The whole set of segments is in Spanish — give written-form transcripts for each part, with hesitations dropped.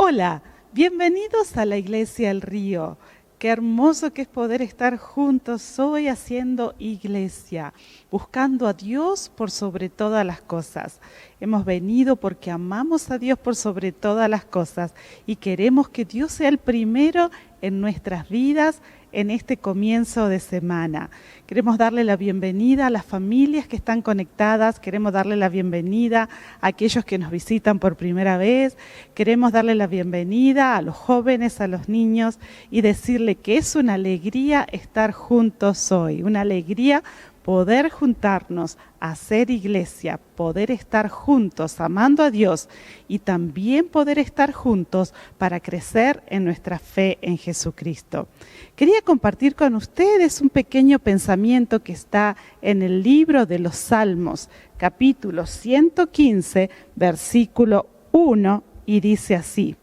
Hola, bienvenidos a la Iglesia El Río. Qué hermoso que es poder estar juntos hoy haciendo iglesia, buscando a Dios por sobre todas las cosas. Hemos venido porque amamos a Dios por sobre todas las cosas y queremos que Dios sea el primero en nuestras vidas en este comienzo de semana. Queremos darle la bienvenida a las familias que están conectadas, queremos darle la bienvenida a aquellos que nos visitan por primera vez, queremos darle la bienvenida a los jóvenes, a los niños y decirle que es una alegría estar juntos hoy, una alegría poder juntarnos, hacer iglesia, poder estar juntos amando a Dios y también poder estar juntos para crecer en nuestra fe en Jesucristo. Quería compartir con ustedes un pequeño pensamiento que está en el libro de los Salmos, capítulo 115, versículo 1, y dice así: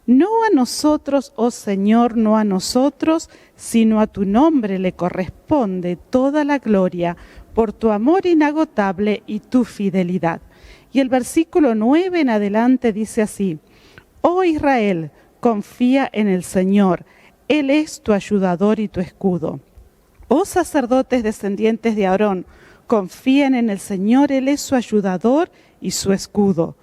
No a nosotros, oh Señor, no a nosotros, sino a tu nombre le corresponde toda la gloria por tu amor inagotable y tu fidelidad. Y el versículo 9 en adelante dice así: Oh Israel, confía en el Señor, Él es tu ayudador y tu escudo. Oh sacerdotes descendientes de Aarón, confíen en el Señor, Él es su ayudador y su escudo.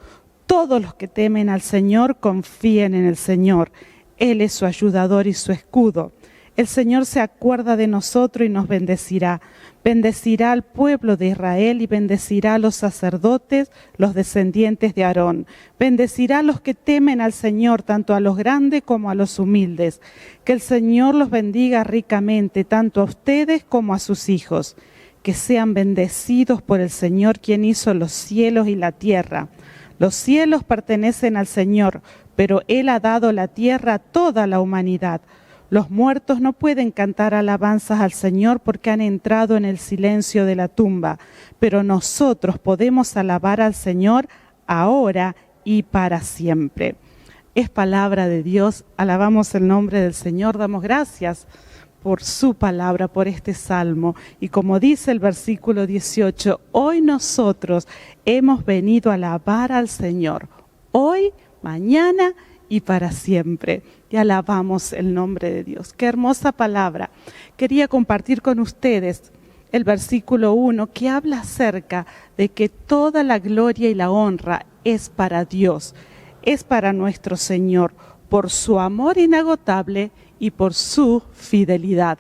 Todos los que temen al Señor confíen en el Señor. Él es su ayudador y su escudo. El Señor se acuerda de nosotros y nos bendecirá. Bendecirá al pueblo de Israel y bendecirá a los sacerdotes, los descendientes de Aarón. Bendecirá a los que temen al Señor, tanto a los grandes como a los humildes. Que el Señor los bendiga ricamente, tanto a ustedes como a sus hijos. Que sean bendecidos por el Señor, quien hizo los cielos y la tierra. Los cielos pertenecen al Señor, pero Él ha dado la tierra a toda la humanidad. Los muertos no pueden cantar alabanzas al Señor porque han entrado en el silencio de la tumba, pero nosotros podemos alabar al Señor ahora y para siempre. Es palabra de Dios, alabamos el nombre del Señor, damos gracias por su palabra, por este salmo. Y como dice el versículo 18, hoy nosotros hemos venido a alabar al Señor, hoy, mañana y para siempre. Y alabamos el nombre de Dios. Qué hermosa palabra. Quería compartir con ustedes el versículo 1 que habla acerca de que toda la gloria y la honra es para Dios, es para nuestro Señor, por su amor inagotable y por su fidelidad.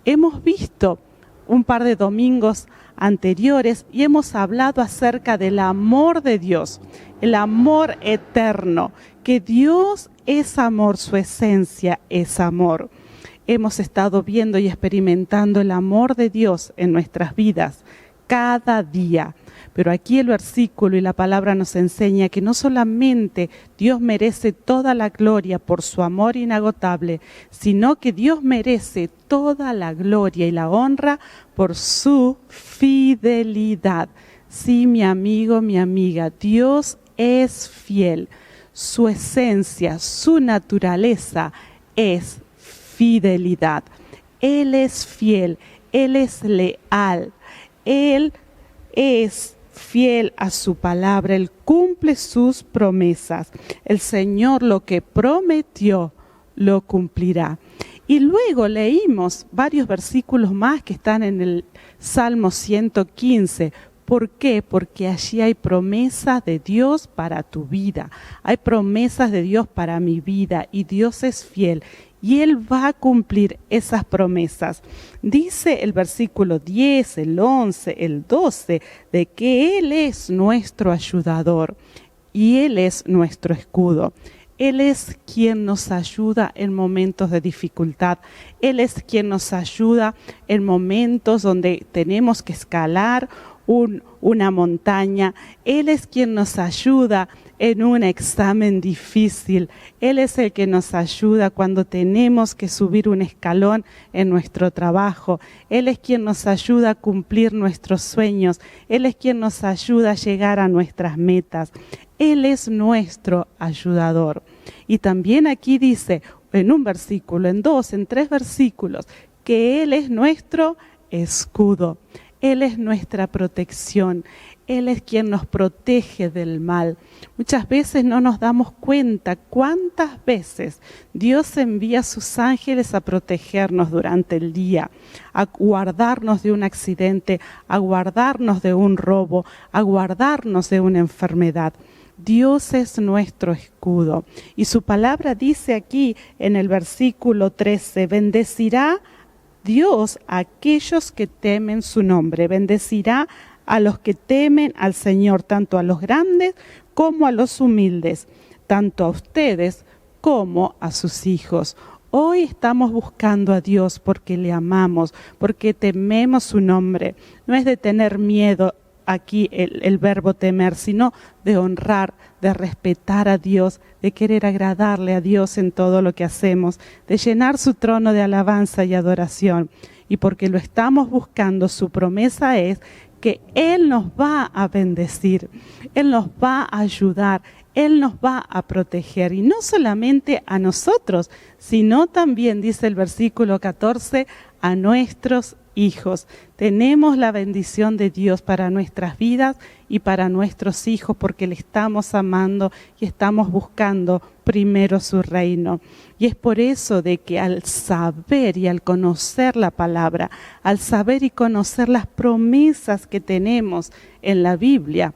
Hemos visto un par de domingos anteriores y hemos hablado acerca del amor de Dios, el amor eterno, que Dios es amor, su esencia es amor. Hemos estado viendo y experimentando el amor de Dios en nuestras vidas cada día. Pero aquí el versículo y la palabra nos enseña que no solamente Dios merece toda la gloria por su amor inagotable, sino que Dios merece toda la gloria y la honra por su fidelidad. Sí, mi amigo, mi amiga, Dios es fiel. Su esencia, su naturaleza es fidelidad. Él es fiel, Él es leal, Él es fiel a su palabra, Él cumple sus promesas. El Señor lo que prometió, lo cumplirá. Y luego leímos varios versículos más que están en el Salmo 115. ¿Por qué? Porque allí hay promesas de Dios para tu vida. Hay promesas de Dios para mi vida y Dios es fiel. Y Él va a cumplir esas promesas. Dice el versículo 10, el 11, el 12, de que Él es nuestro ayudador y Él es nuestro escudo. Él es quien nos ayuda en momentos de dificultad. Él es quien nos ayuda en momentos donde tenemos que escalar una montaña. Él es quien nos ayuda en un examen difícil. Él es el que nos ayuda cuando tenemos que subir un escalón en nuestro trabajo. Él es quien nos ayuda a cumplir nuestros sueños. Él es quien nos ayuda a llegar a nuestras metas. Él es nuestro ayudador. Y también aquí dice, en un versículo, en dos, en tres versículos, que Él es nuestro escudo. Él es nuestra protección. Él es quien nos protege del mal. Muchas veces no nos damos cuenta cuántas veces Dios envía a sus ángeles a protegernos durante el día, a guardarnos de un accidente, a guardarnos de un robo, a guardarnos de una enfermedad. Dios es nuestro escudo. Y su palabra dice aquí en el versículo 13, bendecirá Dios a aquellos que temen su nombre, bendecirá a los que temen al Señor, tanto a los grandes como a los humildes, tanto a ustedes como a sus hijos. Hoy estamos buscando a Dios porque le amamos, porque tememos su nombre. No es de tener miedo aquí el verbo temer, sino de honrar, de respetar a Dios, de querer agradarle a Dios en todo lo que hacemos, de llenar su trono de alabanza y adoración. Y porque lo estamos buscando, su promesa es que Él nos va a bendecir, Él nos va a ayudar, Él nos va a proteger. Y no solamente a nosotros, sino también, dice el versículo 14, a nuestros hijos. Tenemos la bendición de Dios para nuestras vidas y para nuestros hijos porque le estamos amando y estamos buscando primero su reino. Y es por eso de que al saber y al conocer la palabra, al saber y conocer las promesas que tenemos en la Biblia,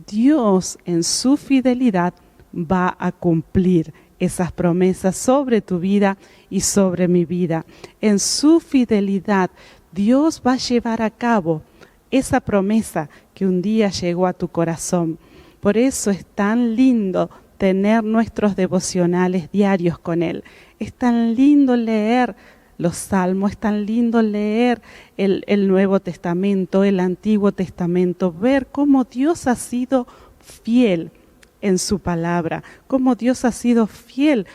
Dios en su fidelidad va a cumplir esas promesas sobre tu vida y sobre mi vida. En su fidelidad, Dios va a llevar a cabo esa promesa que un día llegó a tu corazón. Por eso es tan lindo tener nuestros devocionales diarios con Él. Es tan lindo leer los Salmos, es tan lindo leer el Nuevo Testamento, el Antiguo Testamento, ver cómo Dios ha sido fiel en su palabra, cómo Dios ha sido fiel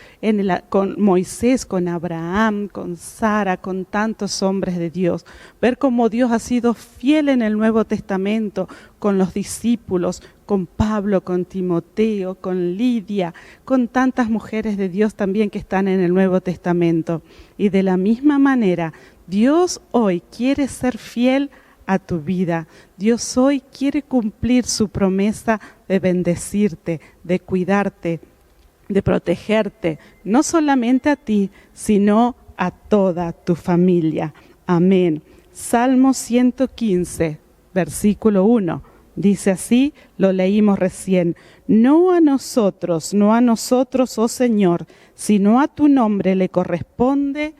con Moisés, con Abraham, con Sara, con tantos hombres de Dios. Ver cómo Dios ha sido fiel en el Nuevo Testamento, con los discípulos, con Pablo, con Timoteo, con Lidia, con tantas mujeres de Dios también que están en el Nuevo Testamento. Y de la misma manera, Dios hoy quiere ser fiel a tu vida. Dios hoy quiere cumplir su promesa de bendecirte, de cuidarte, de protegerte, no solamente a ti, sino a toda tu familia. Amén. Salmo 115, versículo 1. Dice así, lo leímos recién. No a nosotros, oh Señor, sino a tu nombre le corresponde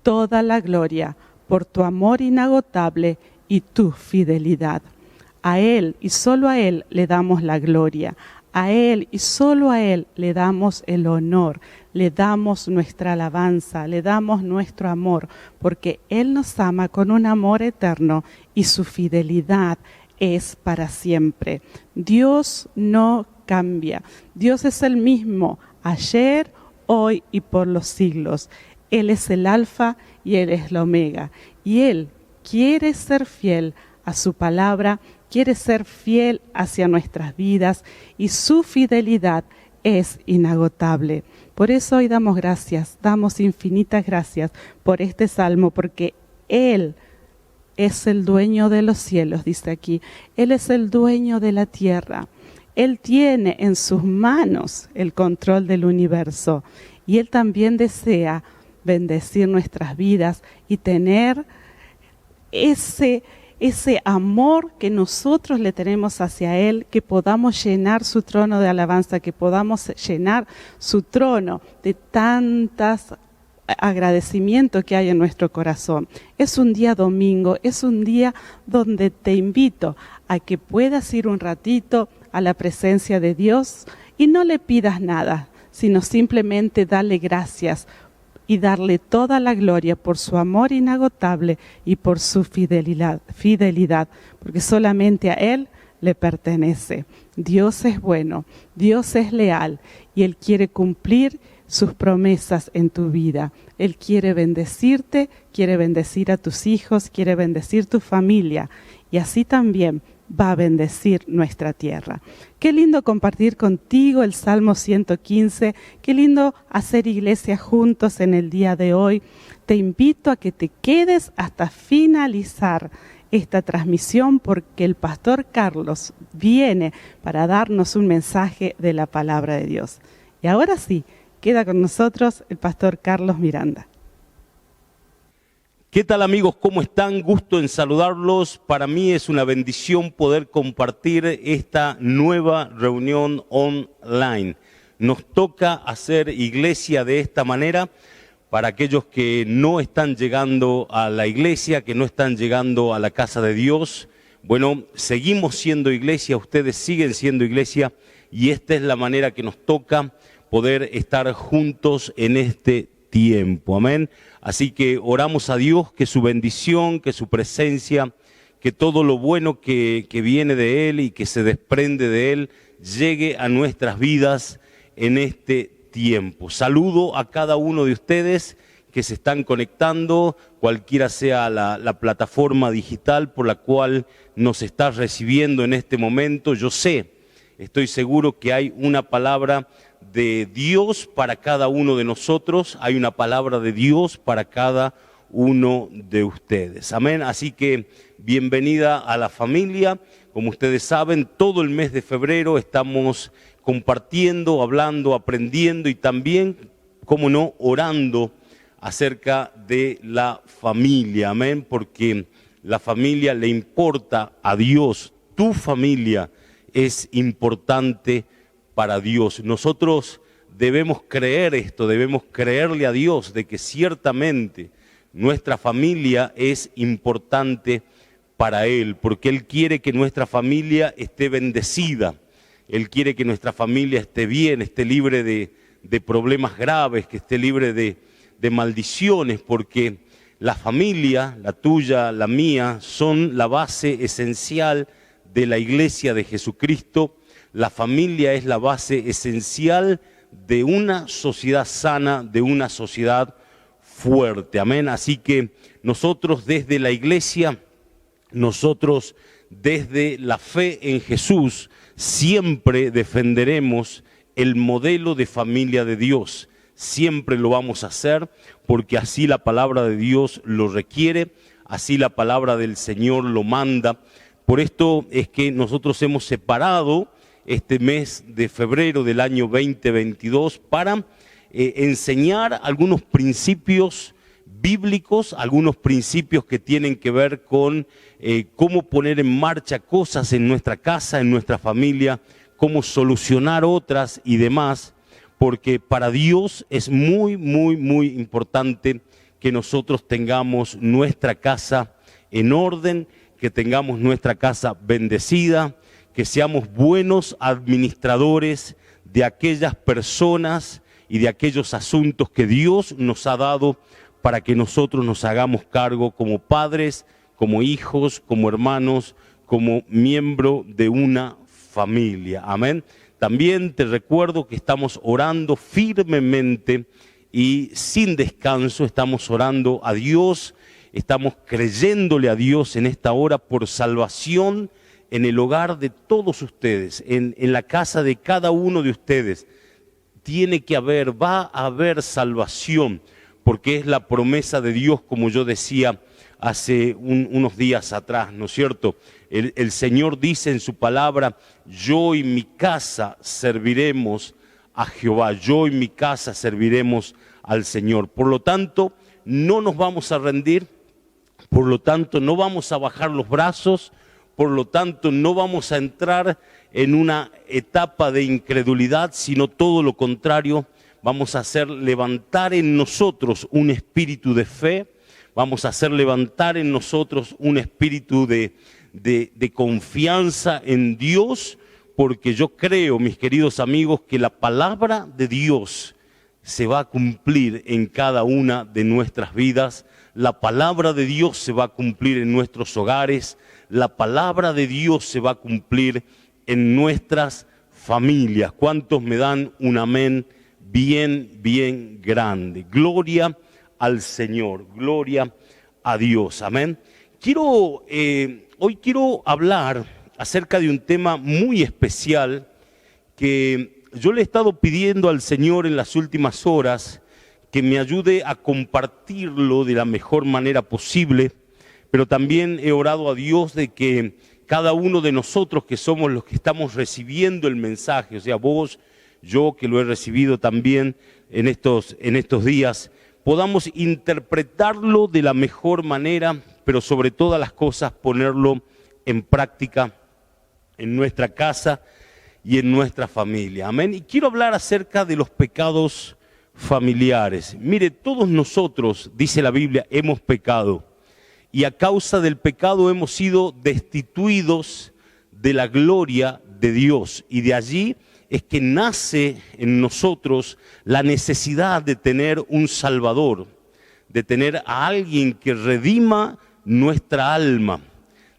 toda la gloria por tu amor inagotable y tu fidelidad. A Él y solo a Él le damos la gloria. A Él y solo a Él le damos el honor, le damos nuestra alabanza, le damos nuestro amor, porque Él nos ama con un amor eterno y su fidelidad es para siempre. Dios no cambia. Dios es el mismo ayer, hoy y por los siglos. Él es el Alfa y Él es la Omega. Y Él quiere ser fiel a su palabra, quiere ser fiel hacia nuestras vidas y su fidelidad es inagotable. Por eso hoy damos gracias, damos infinitas gracias por este salmo, porque Él es el dueño de los cielos, dice aquí. Él es el dueño de la tierra. Él tiene en sus manos el control del universo y Él también desea bendecir nuestras vidas y tener ese amor que nosotros le tenemos hacia Él, que podamos llenar su trono de alabanza, que podamos llenar su trono de tantas agradecimiento que hay en nuestro corazón. Es un día domingo, es un día donde te invito a que puedas ir un ratito a la presencia de Dios y no le pidas nada, sino simplemente darle gracias y darle toda la gloria por su amor inagotable y por su fidelidad, porque solamente a Él le pertenece. Dios es bueno, Dios es leal y Él quiere cumplir sus promesas en tu vida. Él quiere bendecirte, quiere bendecir a tus hijos, quiere bendecir tu familia y así también va a bendecir nuestra tierra. Qué lindo compartir contigo el Salmo 115, qué lindo hacer iglesia juntos en el día de hoy. Te invito a que te quedes hasta finalizar esta transmisión porque el pastor Carlos viene para darnos un mensaje de la palabra de Dios. Y ahora sí, queda con nosotros el pastor Carlos Miranda. ¿Qué tal, amigos? ¿Cómo están? Gusto en saludarlos. Para mí es una bendición poder compartir esta nueva reunión online. Nos toca hacer iglesia de esta manera para aquellos que no están llegando a la iglesia, que no están llegando a la casa de Dios. Bueno, seguimos siendo iglesia, ustedes siguen siendo iglesia y esta es la manera que nos toca poder estar juntos en este tiempo. Amén. Así que oramos a Dios que su bendición, que su presencia, que todo lo bueno que viene de Él y que se desprende de Él llegue a nuestras vidas en este tiempo. Saludo a cada uno de ustedes que se están conectando, cualquiera sea la plataforma digital por la cual nos está recibiendo en este momento. Yo sé, estoy seguro que hay una palabra de Dios para cada uno de nosotros, hay una palabra de Dios para cada uno de ustedes. Amén. Así que bienvenida a la familia. Como ustedes saben, todo el mes de febrero estamos compartiendo, hablando, aprendiendo y también, cómo no, orando acerca de la familia. Amén. Porque la familia le importa a Dios. Tu familia es importante para Dios. Nosotros debemos creer esto, debemos creerle a Dios de que ciertamente nuestra familia es importante para Él, porque Él quiere que nuestra familia esté bendecida, Él quiere que nuestra familia esté bien, esté libre de problemas graves, que esté libre de maldiciones, porque la familia, la tuya, la mía, son la base esencial de la iglesia de Jesucristo. La familia es la base esencial de una sociedad sana, de una sociedad fuerte. Amén. Así que nosotros desde la iglesia, nosotros desde la fe en Jesús, siempre defenderemos el modelo de familia de Dios. Siempre lo vamos a hacer porque así la palabra de Dios lo requiere, así la palabra del Señor lo manda. Por esto es que nosotros hemos separado este mes de febrero del año 2022 para enseñar algunos principios bíblicos, algunos principios que tienen que ver con cómo poner en marcha cosas en nuestra casa, en nuestra familia, cómo solucionar otras y demás, porque para Dios es muy, muy, muy importante que nosotros tengamos nuestra casa en orden, que tengamos nuestra casa bendecida, que seamos buenos administradores de aquellas personas y de aquellos asuntos que Dios nos ha dado para que nosotros nos hagamos cargo como padres, como hijos, como hermanos, como miembro de una familia. Amén. También te recuerdo que estamos orando firmemente y sin descanso, estamos orando a Dios, estamos creyéndole a Dios en esta hora por salvación en el hogar de todos ustedes, en la casa de cada uno de ustedes. Va a haber salvación, porque es la promesa de Dios, como yo decía hace unos días atrás, ¿no es cierto? El Señor dice en su palabra: yo y mi casa serviremos a Jehová, yo y mi casa serviremos al Señor. Por lo tanto, no nos vamos a rendir, por lo tanto, no vamos a bajar los brazos, por lo tanto, no vamos a entrar en una etapa de incredulidad, sino todo lo contrario, vamos a hacer levantar en nosotros un espíritu de fe, vamos a hacer levantar en nosotros un espíritu de confianza en Dios, porque yo creo, mis queridos amigos, que la palabra de Dios se va a cumplir en cada una de nuestras vidas. La palabra de Dios se va a cumplir en nuestros hogares, la palabra de Dios se va a cumplir en nuestras familias. ¿Cuántos me dan un amén bien, bien grande? Gloria al Señor, gloria a Dios, amén. Hoy quiero hablar acerca de un tema muy especial que yo le he estado pidiendo al Señor en las últimas horas que me ayude a compartirlo de la mejor manera posible, pero también he orado a Dios de que cada uno de nosotros que somos los que estamos recibiendo el mensaje, o sea, vos, yo que lo he recibido también en estos días, podamos interpretarlo de la mejor manera, pero sobre todas las cosas ponerlo en práctica en nuestra casa y en nuestra familia. Amén. Y quiero hablar acerca de los pecados familiares. Mire, todos nosotros, dice la Biblia, hemos pecado. Y a causa del pecado hemos sido destituidos de la gloria de Dios. Y de allí es que nace en nosotros la necesidad de tener un Salvador, de tener a alguien que redima nuestra alma.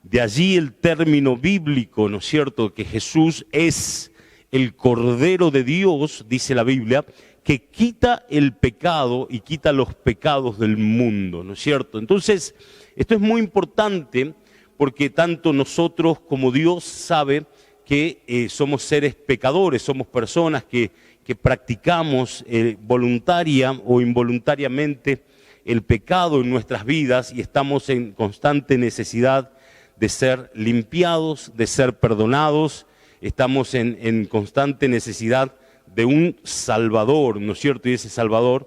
De allí el término bíblico, ¿no es cierto?, que Jesús es el Cordero de Dios, dice la Biblia, que quita el pecado y quita los pecados del mundo, ¿no es cierto? Entonces, esto es muy importante porque tanto nosotros como Dios sabe que somos seres pecadores, somos personas que practicamos voluntaria o involuntariamente el pecado en nuestras vidas y estamos en constante necesidad de ser limpiados, de ser perdonados, estamos en constante necesidad de un Salvador, ¿no es cierto? Y ese Salvador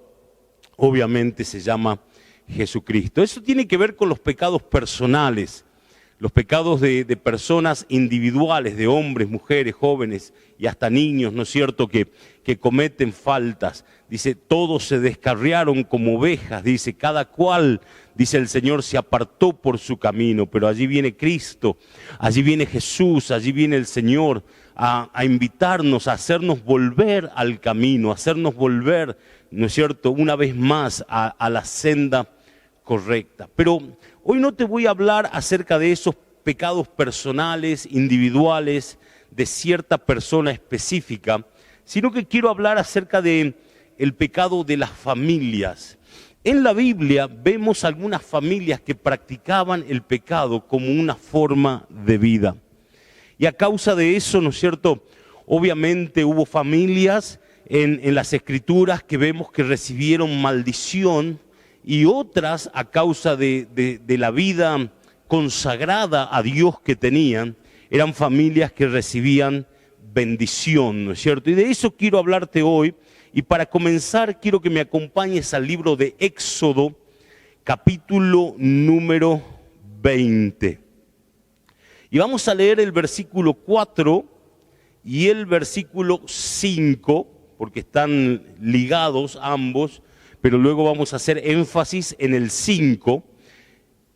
obviamente se llama Jesucristo. Eso tiene que ver con los pecados personales, los pecados de personas individuales, de hombres, mujeres, jóvenes y hasta niños, ¿no es cierto?, que cometen faltas. Dice, todos se descarriaron como ovejas, dice, cada cual, dice el Señor, se apartó por su camino, pero allí viene Cristo, allí viene Jesús, allí viene el Señor a invitarnos, a hacernos volver al camino, a hacernos volver, ¿no es cierto?, una vez más a la senda correcta. Pero hoy no te voy a hablar acerca de esos pecados personales, individuales, de cierta persona específica, sino que quiero hablar acerca de el pecado de las familias. En la Biblia vemos algunas familias que practicaban el pecado como una forma de vida. Y a causa de eso, ¿no es cierto?, obviamente hubo familias en las Escrituras que vemos que recibieron maldición y otras a causa de la vida consagrada a Dios que tenían, eran familias que recibían bendición, ¿no es cierto? Y de eso quiero hablarte hoy. Y para comenzar, quiero que me acompañes al libro de Éxodo, capítulo número 20. Y vamos a leer el versículo 4 y el versículo 5, porque están ligados ambos, pero luego vamos a hacer énfasis en el 5.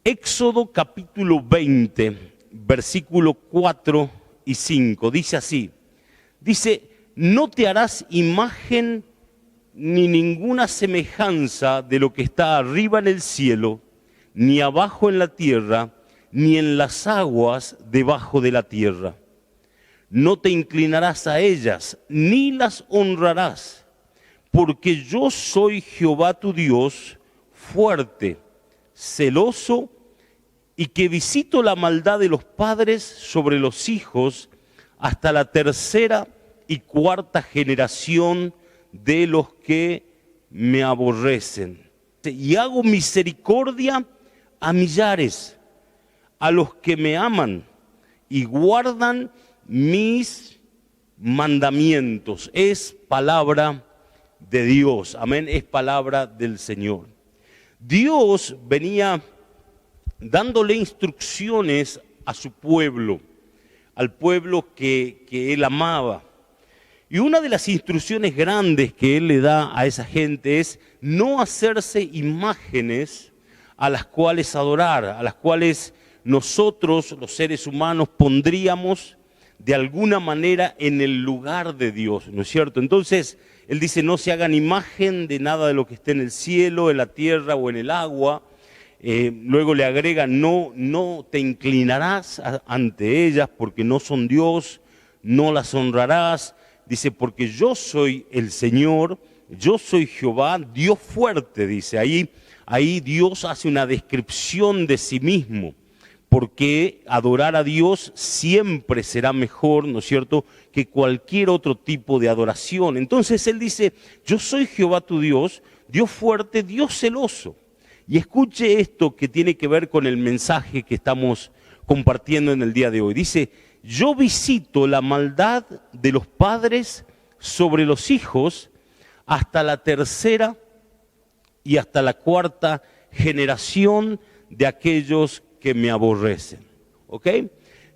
Éxodo capítulo 20, versículo 4 y 5, dice así. Dice, no te harás imagen ni ninguna semejanza de lo que está arriba en el cielo, ni abajo en la tierra, ni en las aguas debajo de la tierra. No te inclinarás a ellas, ni las honrarás, porque yo soy Jehová tu Dios, fuerte, celoso, y que visito la maldad de los padres sobre los hijos hasta la tercera y cuarta generación de los que me aborrecen. Y hago misericordia a millares, a los que me aman y guardan mis mandamientos. Es palabra de Dios, amén, es palabra del Señor. Dios venía dándole instrucciones a su pueblo, al pueblo que él amaba. Y una de las instrucciones grandes que él le da a esa gente es no hacerse imágenes a las cuales adorar, a las cuales nosotros, los seres humanos, pondríamos de alguna manera en el lugar de Dios, ¿no es cierto? Entonces, él dice, no se hagan imagen de nada de lo que esté en el cielo, en la tierra o en el agua. Luego le agrega, no te inclinarás ante ellas porque no son Dios, no las honrarás. Dice, porque yo soy el Señor, yo soy Jehová, Dios fuerte, dice. Ahí Dios hace una descripción de sí mismo, porque adorar a Dios siempre será mejor, ¿no es cierto?, que cualquier otro tipo de adoración. Entonces Él dice, yo soy Jehová tu Dios, Dios fuerte, Dios celoso. Y escuche esto que tiene que ver con el mensaje que estamos compartiendo en el día de hoy. Dice, yo visito la maldad de los padres sobre los hijos hasta la tercera y hasta la cuarta generación de aquellos que me aborrecen. ¿Ok?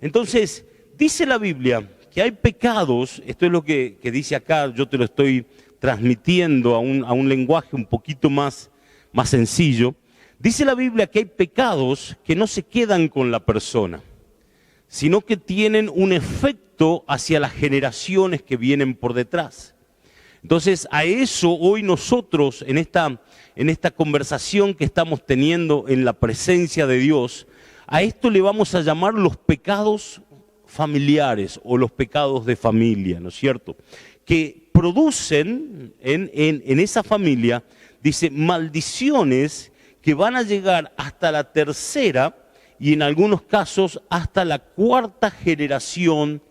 Entonces, dice la Biblia que hay pecados, esto es lo que dice acá, yo te lo estoy transmitiendo a un lenguaje un poquito más sencillo. Dice la Biblia que hay pecados que no se quedan con la persona, sino que tienen un efecto hacia las generaciones que vienen por detrás. Entonces, a eso hoy nosotros, en esta conversación que estamos teniendo en la presencia de Dios, a esto le vamos a llamar los pecados familiares o los pecados de familia, ¿no es cierto? Que producen en esa familia, dice, maldiciones que van a llegar hasta la tercera y en algunos casos hasta la cuarta generación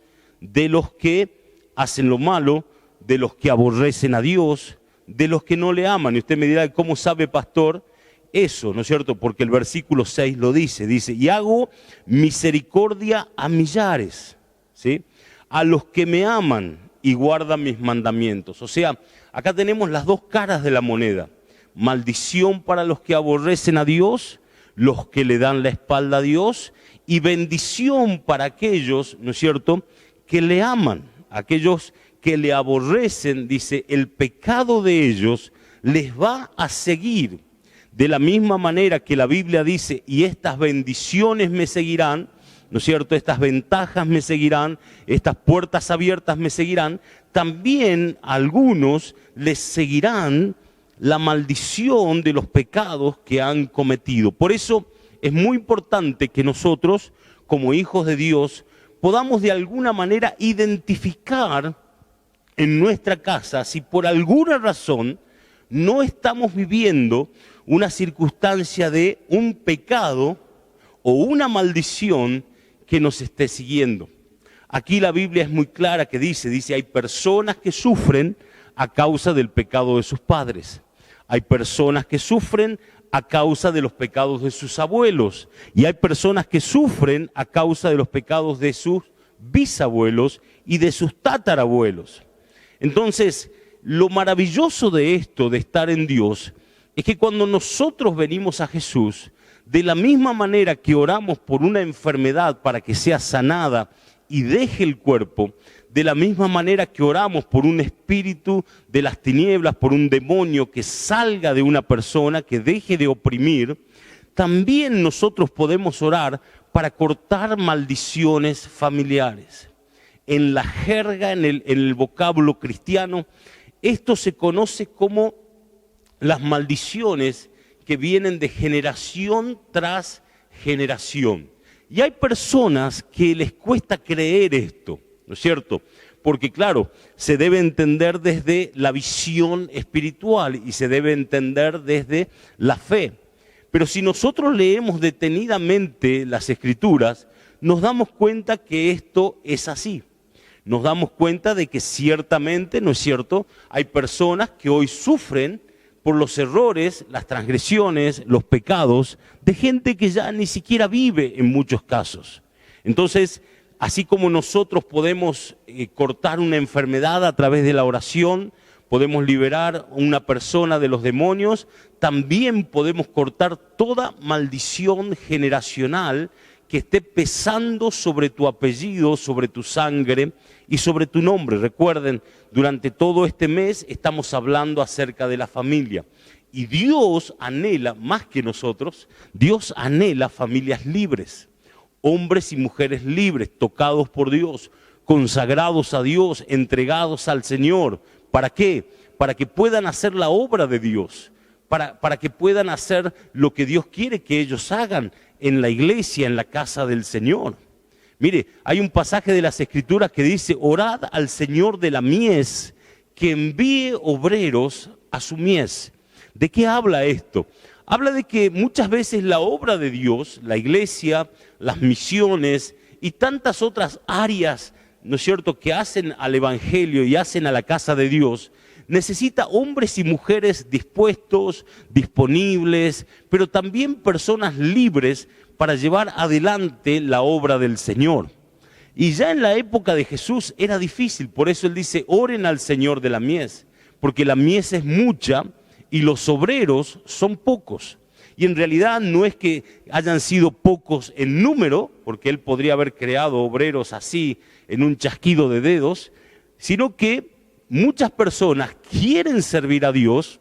de los que hacen lo malo, de los que aborrecen a Dios, de los que no le aman. Y usted me dirá, ¿cómo sabe, pastor? Eso, ¿no es cierto? Porque el versículo 6 lo dice, y hago misericordia a millares, ¿sí? A los que me aman y guardan mis mandamientos. O sea, acá tenemos las dos caras de la moneda. Maldición para los que aborrecen a Dios, los que le dan la espalda a Dios, y bendición para aquellos, ¿no es cierto?, que le aman, aquellos que le aborrecen, dice, el pecado de ellos les va a seguir. De la misma manera que la Biblia dice, y estas bendiciones me seguirán, ¿no es cierto?, estas ventajas me seguirán, estas puertas abiertas me seguirán, también a algunos les seguirán la maldición de los pecados que han cometido. Por eso es muy importante que nosotros, como hijos de Dios, podamos de alguna manera identificar en nuestra casa si por alguna razón no estamos viviendo una circunstancia de un pecado o una maldición que nos esté siguiendo. Aquí la Biblia es muy clara que dice, hay personas que sufren a causa del pecado de sus padres. Hay personas que sufren a causa de los pecados de sus abuelos. Y hay personas que sufren a causa de los pecados de sus bisabuelos y de sus tatarabuelos. Entonces, lo maravilloso de esto, de estar en Dios, es que cuando nosotros venimos a Jesús, de la misma manera que oramos por una enfermedad para que sea sanada y deje el cuerpo, de la misma manera que oramos por un espíritu de las tinieblas, por un demonio que salga de una persona, que deje de oprimir, también nosotros podemos orar para cortar maldiciones familiares. En la jerga, en el vocablo cristiano, esto se conoce como las maldiciones que vienen de generación tras generación. Y hay personas que les cuesta creer esto, ¿no es cierto? Porque claro, se debe entender desde la visión espiritual y se debe entender desde la fe. Pero si nosotros leemos detenidamente las Escrituras, nos damos cuenta que esto es así. Nos damos cuenta de que ciertamente, ¿no es cierto?, hay personas que hoy sufren por los errores, las transgresiones, los pecados de gente que ya ni siquiera vive en muchos casos. Entonces, así como nosotros podemos cortar una enfermedad a través de la oración, podemos liberar a una persona de los demonios, también podemos cortar toda maldición generacional que esté pesando sobre tu apellido, sobre tu sangre y sobre tu nombre. Recuerden, durante todo este mes estamos hablando acerca de la familia. Y Dios anhela, más que nosotros, Dios anhela familias libres. Hombres y mujeres libres, tocados por Dios, consagrados a Dios, entregados al Señor. ¿Para qué? Para que puedan hacer la obra de Dios. Para que puedan hacer lo que Dios quiere que ellos hagan en la iglesia, en la casa del Señor. Mire, hay un pasaje de las Escrituras que dice, orad al Señor de la mies, que envíe obreros a su mies. ¿De qué habla esto? Habla de que muchas veces la obra de Dios, la iglesia, las misiones y tantas otras áreas, ¿no es cierto?, que hacen al evangelio y hacen a la casa de Dios, necesita hombres y mujeres dispuestos, disponibles, pero también personas libres para llevar adelante la obra del Señor. Y ya en la época de Jesús era difícil, por eso Él dice, oren al Señor de la mies, porque la mies es mucha y los obreros son pocos. Y en realidad no es que hayan sido pocos en número, porque Él podría haber creado obreros así en un chasquido de dedos, sino que muchas personas quieren servir a Dios,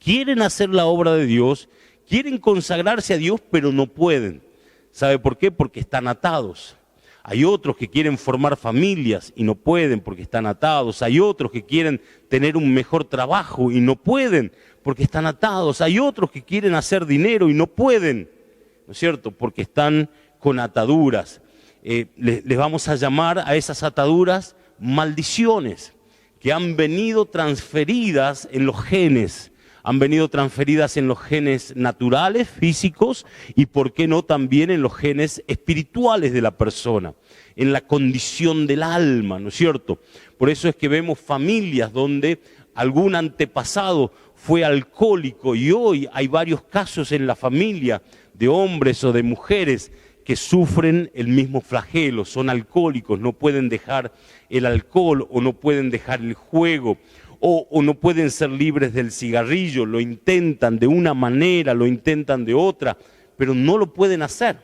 quieren hacer la obra de Dios, quieren consagrarse a Dios, pero no pueden. ¿Sabe por qué? Porque están atados. Hay otros que quieren formar familias y no pueden porque están atados. Hay otros que quieren tener un mejor trabajo y no pueden porque están atados. Hay otros que quieren hacer dinero y no pueden, ¿no es cierto? Porque están con ataduras. Les vamos a llamar a esas ataduras maldiciones que han venido transferidas en los genes. Han venido transferidas en los genes naturales, físicos, y por qué no también en los genes espirituales de la persona, en la condición del alma, ¿no es cierto? Por eso es que vemos familias donde algún antepasado fue alcohólico y hoy hay varios casos en la familia de hombres o de mujeres que sufren el mismo flagelo, son alcohólicos, no pueden dejar el alcohol o no pueden dejar el juego, o no pueden ser libres del cigarrillo, lo intentan de una manera, lo intentan de otra, pero no lo pueden hacer.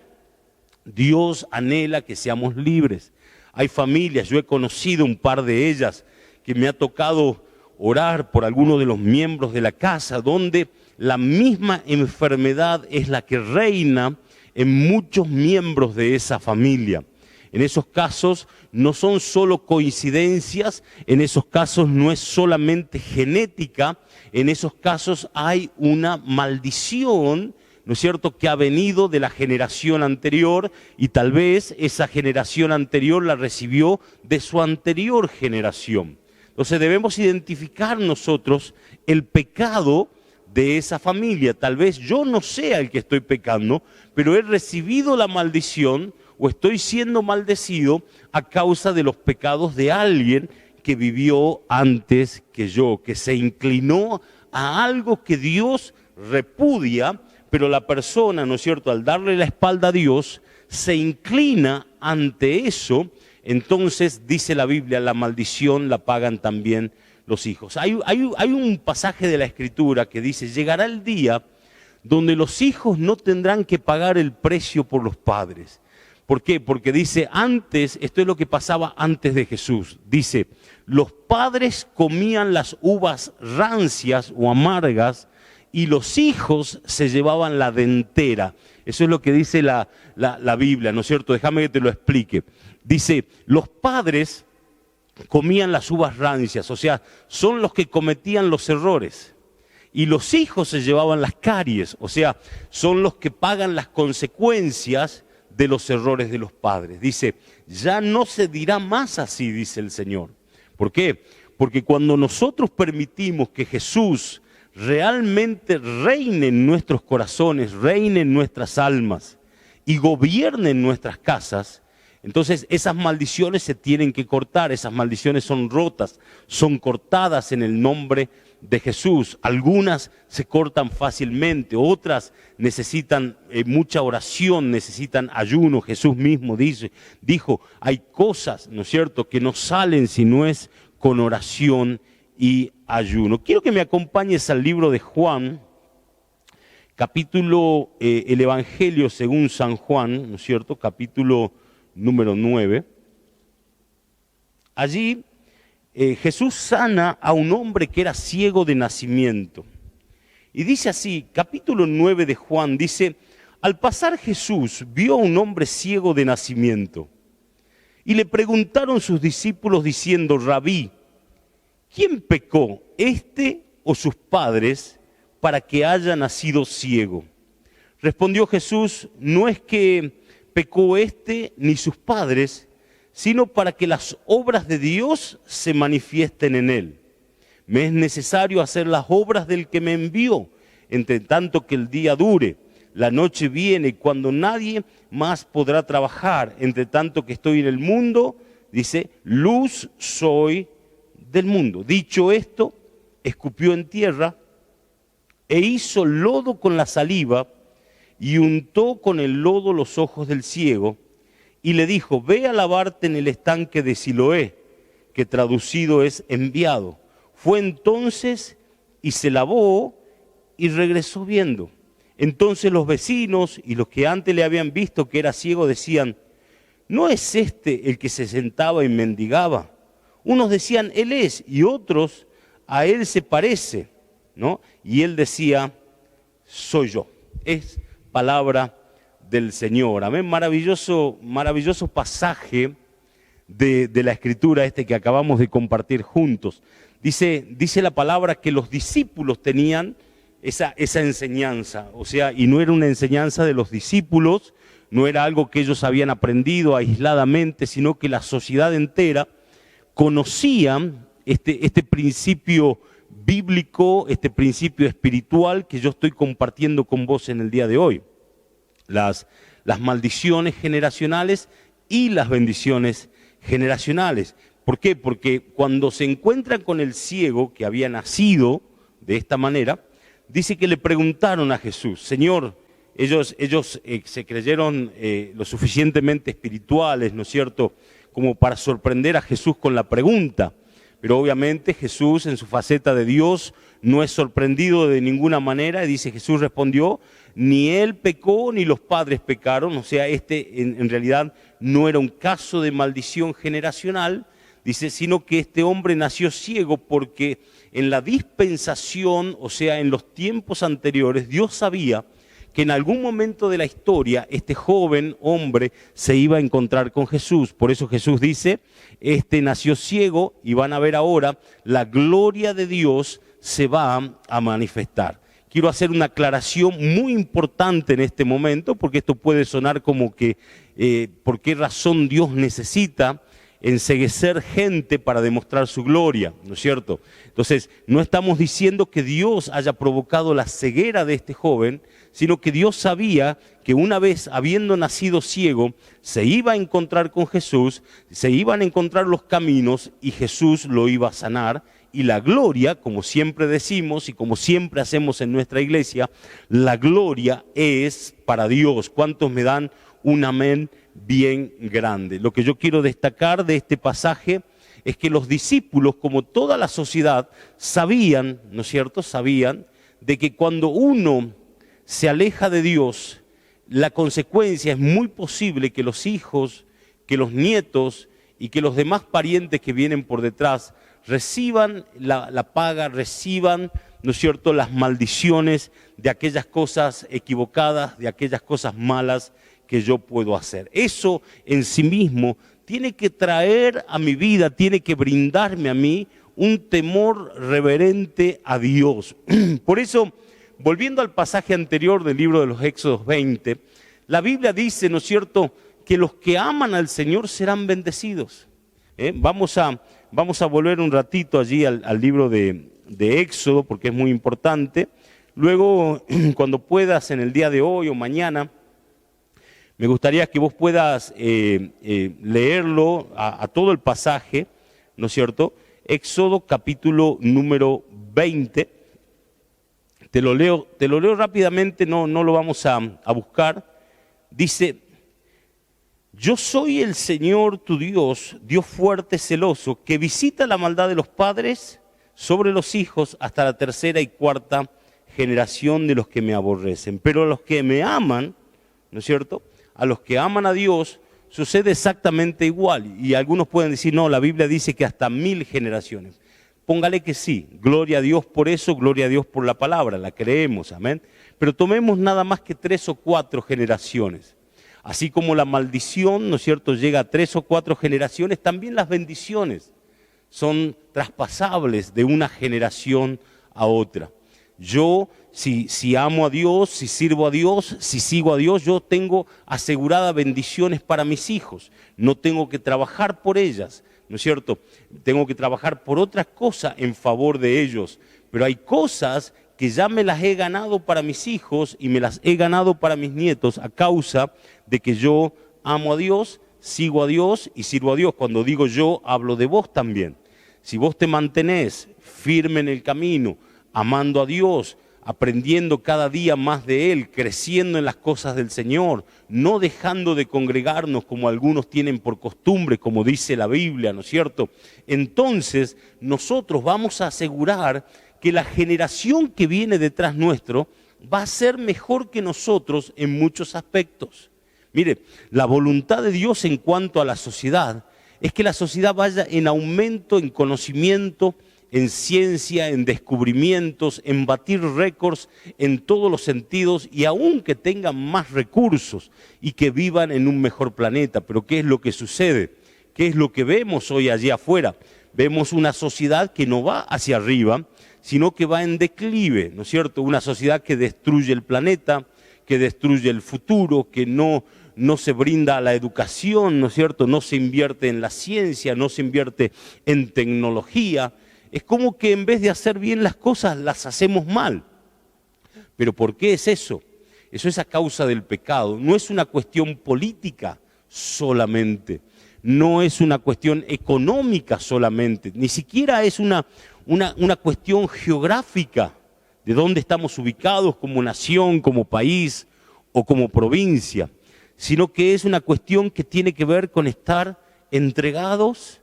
Dios anhela que seamos libres. Hay familias, yo he conocido un par de ellas, que me ha tocado orar por algunos de los miembros de la casa, donde la misma enfermedad es la que reina en muchos miembros de esa familia. En esos casos no son solo coincidencias, en esos casos no es solamente genética, en esos casos hay una maldición, ¿no es cierto?, que ha venido de la generación anterior y tal vez esa generación anterior la recibió de su anterior generación. Entonces debemos identificar nosotros el pecado de esa familia. Tal vez yo no sea el que estoy pecando, pero he recibido la maldición o estoy siendo maldecido a causa de los pecados de alguien que vivió antes que yo, que se inclinó a algo que Dios repudia, pero la persona, ¿no es cierto?, al darle la espalda a Dios, se inclina ante eso. Entonces, dice la Biblia, la maldición la pagan también los hijos. Hay un pasaje de la Escritura que dice, llegará el día donde los hijos no tendrán que pagar el precio por los padres. ¿Por qué? Porque dice antes, esto es lo que pasaba antes de Jesús, dice, los padres comían las uvas rancias o amargas y los hijos se llevaban la dentera. Eso es lo que dice la Biblia, ¿no es cierto? Déjame que te lo explique. Dice, los padres comían las uvas rancias, o sea, son los que cometían los errores. Y los hijos se llevaban las caries, o sea, son los que pagan las consecuencias de los errores de los padres. Dice, ya no se dirá más así, dice el Señor. ¿Por qué? Porque cuando nosotros permitimos que Jesús realmente reine en nuestros corazones, reine en nuestras almas y gobierne en nuestras casas, entonces esas maldiciones se tienen que cortar, esas maldiciones son rotas, son cortadas en el nombre de Jesús. Algunas se cortan fácilmente, otras necesitan mucha oración, necesitan ayuno. Jesús mismo dijo, hay cosas, ¿no es cierto?, que no salen si no es con oración y ayuno. Quiero que me acompañes al libro de Juan, capítulo, el Evangelio según San Juan, ¿no es cierto?, capítulo número 9. Allí Jesús sana a un hombre que era ciego de nacimiento. Y dice así, capítulo 9 de Juan, dice, al pasar Jesús vio a un hombre ciego de nacimiento. Y le preguntaron sus discípulos diciendo, Rabí, ¿quién pecó, este o sus padres, para que haya nacido ciego? Respondió Jesús, no es que pecó este ni sus padres, sino para que las obras de Dios se manifiesten en él. Me es necesario hacer las obras del que me envió, entre tanto que el día dure. La noche viene cuando nadie más podrá trabajar, entre tanto que estoy en el mundo, dice, luz soy del mundo. Dicho esto, escupió en tierra e hizo lodo con la saliva y untó con el lodo los ojos del ciego y le dijo, ve a lavarte en el estanque de Siloé, que traducido es enviado. Fue entonces y se lavó y regresó viendo. Entonces los vecinos y los que antes le habían visto que era ciego decían, ¿no es este el que se sentaba y mendigaba? Unos decían, él es, y otros, a él se parece, ¿no? Y él decía, soy yo. Es palabra del Señor. Amén. Maravilloso, maravilloso pasaje de la Escritura que acabamos de compartir juntos. Dice la palabra que los discípulos tenían esa enseñanza, o sea, y no era una enseñanza de los discípulos, no era algo que ellos habían aprendido aisladamente, sino que la sociedad entera conocía este principio bíblico, este principio espiritual que yo estoy compartiendo con vos en el día de hoy. Las maldiciones generacionales y las bendiciones generacionales. ¿Por qué? Porque cuando se encuentran con el ciego que había nacido de esta manera, dice que le preguntaron a Jesús, Señor, ellos se creyeron lo suficientemente espirituales, ¿no es cierto?, como para sorprender a Jesús con la pregunta. Pero obviamente Jesús en su faceta de Dios no es sorprendido de ninguna manera. Y dice, Jesús respondió, ni él pecó ni los padres pecaron. O sea, en realidad no era un caso de maldición generacional. Dice, sino que este hombre nació ciego porque en la dispensación, o sea, en los tiempos anteriores, Dios sabía que en algún momento de la historia este joven hombre se iba a encontrar con Jesús. Por eso Jesús dice, nació ciego y van a ver ahora, la gloria de Dios se va a manifestar. Quiero hacer una aclaración muy importante en este momento, porque esto puede sonar como que, ¿por qué razón Dios necesita enceguecer gente para demostrar su gloria? ¿No es cierto? Entonces, no estamos diciendo que Dios haya provocado la ceguera de este joven, sino que Dios sabía que una vez habiendo nacido ciego, se iba a encontrar con Jesús, se iban a encontrar los caminos y Jesús lo iba a sanar. Y la gloria, como siempre decimos y como siempre hacemos en nuestra iglesia, la gloria es para Dios. ¿Cuántos me dan un amén bien grande? Lo que yo quiero destacar de este pasaje es que los discípulos, como toda la sociedad, sabían, ¿no es cierto?, sabían de que cuando uno se aleja de Dios, la consecuencia es muy posible que los hijos, que los nietos y que los demás parientes que vienen por detrás reciban la paga, reciban, ¿no es cierto?, las maldiciones de aquellas cosas equivocadas, de aquellas cosas malas que yo puedo hacer. Eso en sí mismo tiene que traer a mi vida, tiene que brindarme a mí un temor reverente a Dios. Por eso, volviendo al pasaje anterior del libro de los Éxodos 20, la Biblia dice, ¿no es cierto?, que los que aman al Señor serán bendecidos. Vamos a volver un ratito allí al libro de Éxodo, porque es muy importante. Luego, cuando puedas, en el día de hoy o mañana, me gustaría que vos puedas leerlo a todo el pasaje, ¿no es cierto? Éxodo capítulo número 20. Te lo leo rápidamente, no lo vamos a buscar. Dice, yo soy el Señor tu Dios, Dios fuerte, celoso, que visita la maldad de los padres sobre los hijos hasta la tercera y cuarta generación de los que me aborrecen. Pero a los que me aman, ¿no es cierto?, a los que aman a Dios, sucede exactamente igual. Y algunos pueden decir, no, la Biblia dice que hasta 1000 generaciones. Póngale que sí, gloria a Dios por eso, gloria a Dios por la palabra, la creemos, amén. Pero tomemos nada más que 3 o 4 generaciones. Así como la maldición, ¿no es cierto?, llega a 3 o 4 generaciones, también las bendiciones son traspasables de una generación a otra. Yo, si amo a Dios, si sirvo a Dios, si sigo a Dios, yo tengo asegurada bendiciones para mis hijos. No tengo que trabajar por ellas, ¿no es cierto? Tengo que trabajar por otras cosas en favor de ellos. Pero hay cosas que ya me las he ganado para mis hijos y me las he ganado para mis nietos a causa de que yo amo a Dios, sigo a Dios y sirvo a Dios. Cuando digo yo, hablo de vos también. Si vos te mantenés firme en el camino, amando a Dios, aprendiendo cada día más de Él, creciendo en las cosas del Señor, no dejando de congregarnos como algunos tienen por costumbre, como dice la Biblia, ¿no es cierto? Entonces nosotros vamos a asegurar que la generación que viene detrás nuestro va a ser mejor que nosotros en muchos aspectos. Mire, la voluntad de Dios en cuanto a la sociedad es que la sociedad vaya en aumento, en conocimiento, en ciencia, en descubrimientos, en batir récords en todos los sentidos y aún que tengan más recursos y que vivan en un mejor planeta. Pero ¿qué es lo que sucede? ¿Qué es lo que vemos hoy allí afuera? Vemos una sociedad que no va hacia arriba, sino que va en declive, ¿no es cierto? Una sociedad que destruye el planeta, que destruye el futuro, que no se brinda a la educación, ¿no es cierto? No se invierte en la ciencia, no se invierte en tecnología. Es como que en vez de hacer bien las cosas, las hacemos mal. ¿Pero por qué es eso? Eso es a causa del pecado. No es una cuestión política solamente, no es una cuestión económica solamente, ni siquiera es una cuestión geográfica, de dónde estamos ubicados como nación, como país o como provincia, sino que es una cuestión que tiene que ver con estar entregados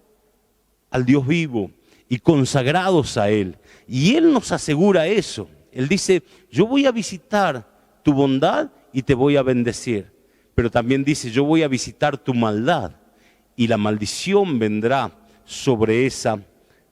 al Dios vivo y consagrados a Él. Y Él nos asegura eso. Él dice, yo voy a visitar tu bondad y te voy a bendecir. Pero también dice, yo voy a visitar tu maldad y la maldición vendrá sobre esa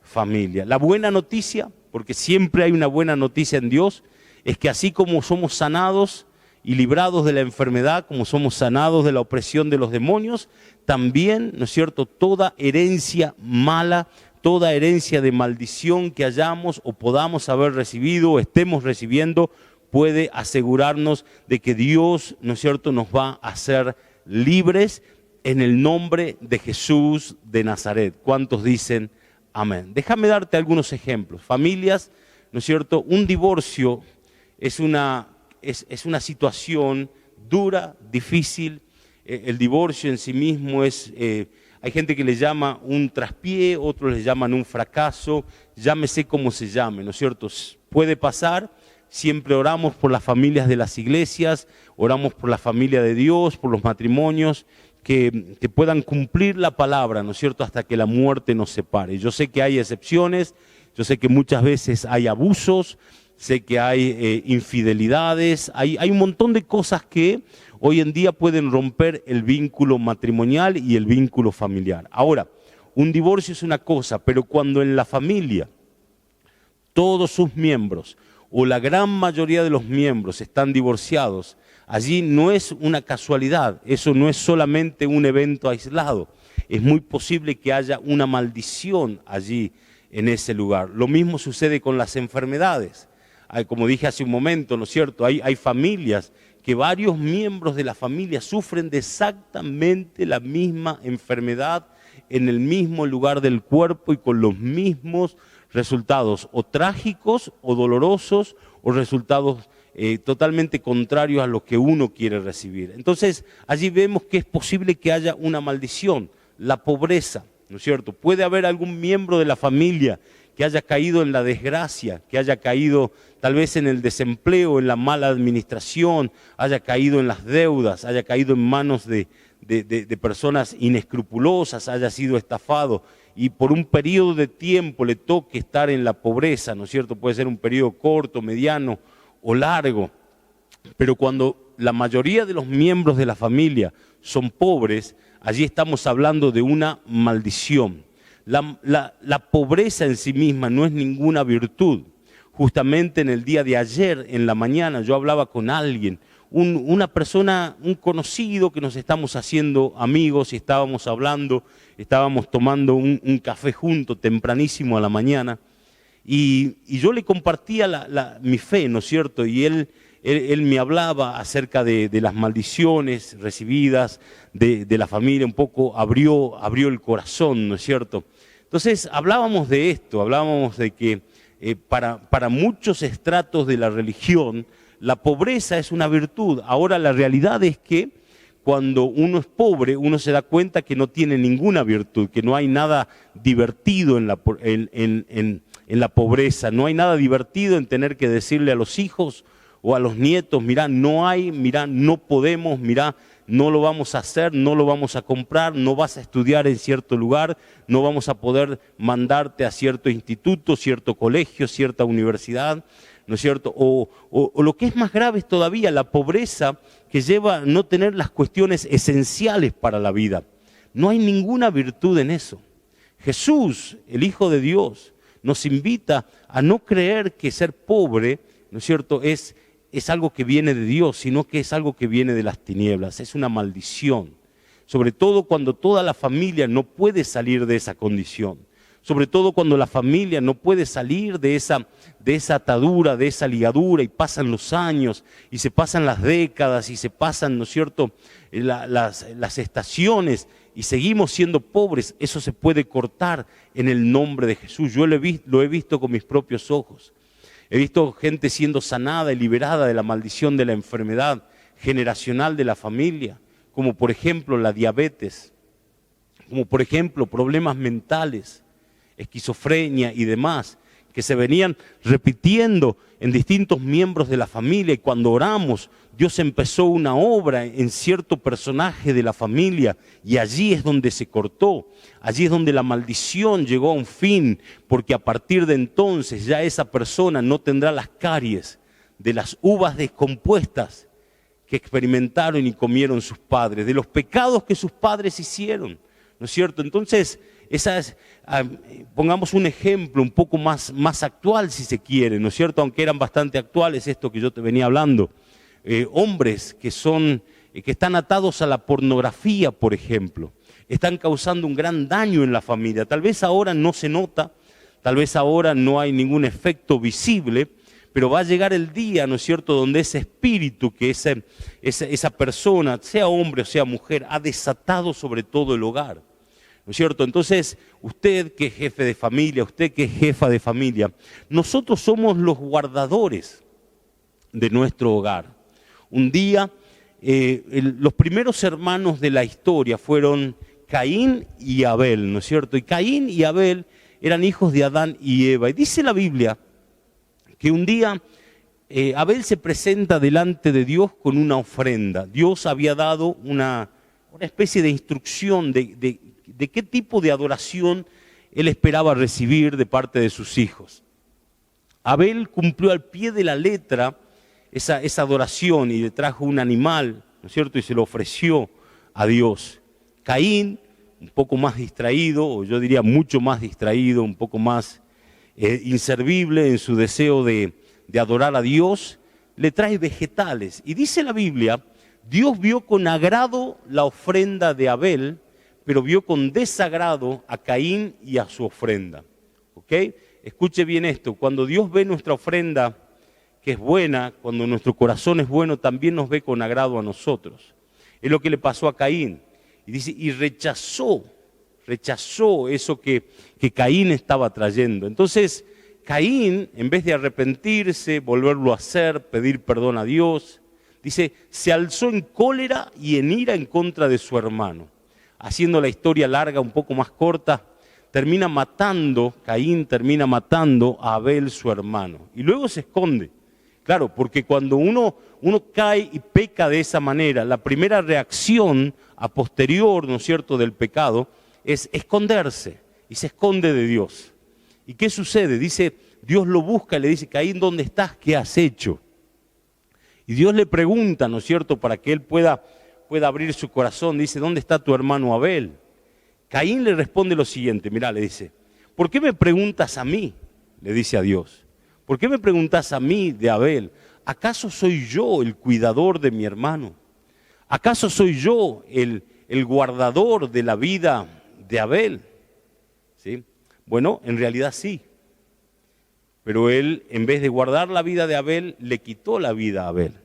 familia. La buena noticia, porque siempre hay una buena noticia en Dios, es que así como somos sanados y librados de la enfermedad, como somos sanados de la opresión de los demonios, también, ¿no es cierto?, toda herencia mala, toda herencia de maldición que hayamos o podamos haber recibido o estemos recibiendo, puede asegurarnos de que Dios, ¿no es cierto?, nos va a hacer libres en el nombre de Jesús de Nazaret. ¿Cuántos dicen amén? Déjame darte algunos ejemplos. Familias, ¿no es cierto?, un divorcio es una situación dura, difícil. El divorcio en sí mismo es... hay gente que le llama un traspié, otros le llaman un fracaso, llámese como se llame, ¿no es cierto? Puede pasar, siempre oramos por las familias de las iglesias, oramos por la familia de Dios, por los matrimonios, que puedan cumplir la palabra, ¿no es cierto?, hasta que la muerte nos separe. Yo sé que hay excepciones, yo sé que muchas veces hay abusos, sé que hay infidelidades, hay un montón de cosas que hoy en día pueden romper el vínculo matrimonial y el vínculo familiar. Ahora, un divorcio es una cosa, pero cuando en la familia todos sus miembros o la gran mayoría de los miembros están divorciados, allí no es una casualidad, eso no es solamente un evento aislado, es muy posible que haya una maldición allí en ese lugar. Lo mismo sucede con las enfermedades. Como dije hace un momento, ¿no es cierto? Hay familias que varios miembros de la familia sufren de exactamente la misma enfermedad en el mismo lugar del cuerpo y con los mismos resultados, o trágicos o dolorosos, o resultados totalmente contrarios a lo que uno quiere recibir. Entonces, allí vemos que es posible que haya una maldición, la pobreza, ¿no es cierto? Puede haber algún miembro de la familia que haya caído en la desgracia, que haya caído tal vez en el desempleo, en la mala administración, haya caído en las deudas, haya caído en manos de personas inescrupulosas, haya sido estafado y por un periodo de tiempo le toque estar en la pobreza, ¿no es cierto? Puede ser un periodo corto, mediano o largo, pero cuando la mayoría de los miembros de la familia son pobres, allí estamos hablando de una maldición. La pobreza en sí misma no es ninguna virtud. Justamente en el día de ayer, en la mañana, yo hablaba con alguien, una persona, un conocido que nos estamos haciendo amigos y estábamos hablando, estábamos tomando un café juntos tempranísimo a la mañana y yo le compartía mi fe, ¿no es cierto? Y él me hablaba acerca de las maldiciones recibidas de la familia, un poco abrió el corazón, ¿no es cierto? Entonces hablábamos de esto, hablábamos de que para muchos estratos de la religión, la pobreza es una virtud. Ahora la realidad es que cuando uno es pobre, uno se da cuenta que no tiene ninguna virtud, que no hay nada divertido en la pobreza, no hay nada divertido en tener que decirle a los hijos o a los nietos, mirá, no hay, mirá, no podemos, mirá, no lo vamos a hacer, no lo vamos a comprar, no vas a estudiar en cierto lugar, no vamos a poder mandarte a cierto instituto, cierto colegio, cierta universidad, ¿no es cierto? O lo que es más grave es todavía la pobreza que lleva a no tener las cuestiones esenciales para la vida. No hay ninguna virtud en eso. Jesús, el Hijo de Dios, nos invita a no creer que ser pobre, ¿no es cierto?, es algo que viene de Dios, sino que es algo que viene de las tinieblas, es una maldición. Sobre todo cuando toda la familia no puede salir de esa condición. Sobre todo cuando la familia no puede salir de esa atadura, de esa ligadura, y pasan los años, y se pasan las décadas, y se pasan, ¿no es cierto?, las estaciones, y seguimos siendo pobres. Eso se puede cortar en el nombre de Jesús. Yo lo he visto con mis propios ojos. He visto gente siendo sanada y liberada de la maldición de la enfermedad generacional de la familia, como por ejemplo la diabetes, como por ejemplo problemas mentales, esquizofrenia y demás, que se venían repitiendo en distintos miembros de la familia, y cuando oramos, Dios empezó una obra en cierto personaje de la familia, y allí es donde se cortó, allí es donde la maldición llegó a un fin, porque a partir de entonces ya esa persona no tendrá las caries de las uvas descompuestas que experimentaron y comieron sus padres, de los pecados que sus padres hicieron, ¿no es cierto? Entonces, pongamos un ejemplo un poco más actual, si se quiere, ¿no es cierto? Aunque eran bastante actuales esto que yo te venía hablando. Hombres que están atados a la pornografía, por ejemplo, están causando un gran daño en la familia. Tal vez ahora no se nota, tal vez ahora no hay ningún efecto visible, pero va a llegar el día, ¿no es cierto?, donde ese espíritu que esa persona, sea hombre o sea mujer, ha desatado sobre todo el hogar. ¿No es cierto? Entonces, usted que es jefe de familia, usted que es jefa de familia, nosotros somos los guardadores de nuestro hogar. Un día, los primeros hermanos de la historia fueron Caín y Abel, ¿no es cierto? Y Caín y Abel eran hijos de Adán y Eva. Y dice la Biblia que un día Abel se presenta delante de Dios con una ofrenda. Dios había dado una especie de instrucción de qué tipo de adoración él esperaba recibir de parte de sus hijos. Abel cumplió al pie de la letra esa adoración y le trajo un animal, ¿no es cierto?, y se lo ofreció a Dios. Caín, un poco más distraído, o yo diría mucho más distraído, un poco más inservible en su deseo de adorar a Dios, le trae vegetales. Y dice la Biblia, Dios vio con agrado la ofrenda de Abel, pero vio con desagrado a Caín y a su ofrenda. ¿Ok? Escuche bien esto, cuando Dios ve nuestra ofrenda que es buena, cuando nuestro corazón es bueno, también nos ve con agrado a nosotros. Es lo que le pasó a Caín. Y dice, y rechazó eso que Caín estaba trayendo. Entonces, Caín, en vez de arrepentirse, volverlo a hacer, pedir perdón a Dios, dice, se alzó en cólera y en ira en contra de su hermano. Haciendo la historia larga, un poco más corta, Caín termina matando a Abel, su hermano. Y luego se esconde. Claro, porque cuando uno cae y peca de esa manera, la primera reacción a posterior, ¿no es cierto?, del pecado, es esconderse, y se esconde de Dios. ¿Y qué sucede? Dice, Dios lo busca y le dice, Caín, ¿dónde estás? ¿Qué has hecho? Y Dios le pregunta, ¿no es cierto?, para que él pueda abrir su corazón, dice, ¿dónde está tu hermano Abel? Caín le responde lo siguiente, mirá, le dice, ¿por qué me preguntas a mí? Le dice a Dios. ¿Por qué me preguntas a mí de Abel? ¿Acaso soy yo el cuidador de mi hermano? ¿Acaso soy yo el guardador de la vida de Abel? ¿Sí? Bueno, en realidad sí. Pero él, en vez de guardar la vida de Abel, le quitó la vida a Abel.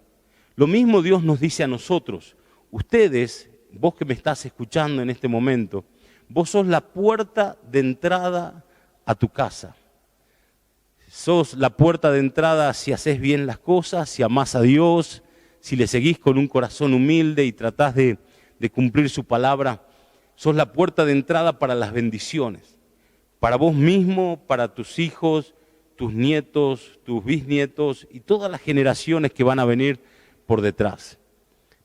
Lo mismo Dios nos dice a nosotros. Ustedes, vos que me estás escuchando en este momento, vos sos la puerta de entrada a tu casa. Sos la puerta de entrada si haces bien las cosas, si amás a Dios, si le seguís con un corazón humilde y tratás de de cumplir su palabra, sos la puerta de entrada para las bendiciones. Para vos mismo, para tus hijos, tus nietos, tus bisnietos y todas las generaciones que van a venir por detrás.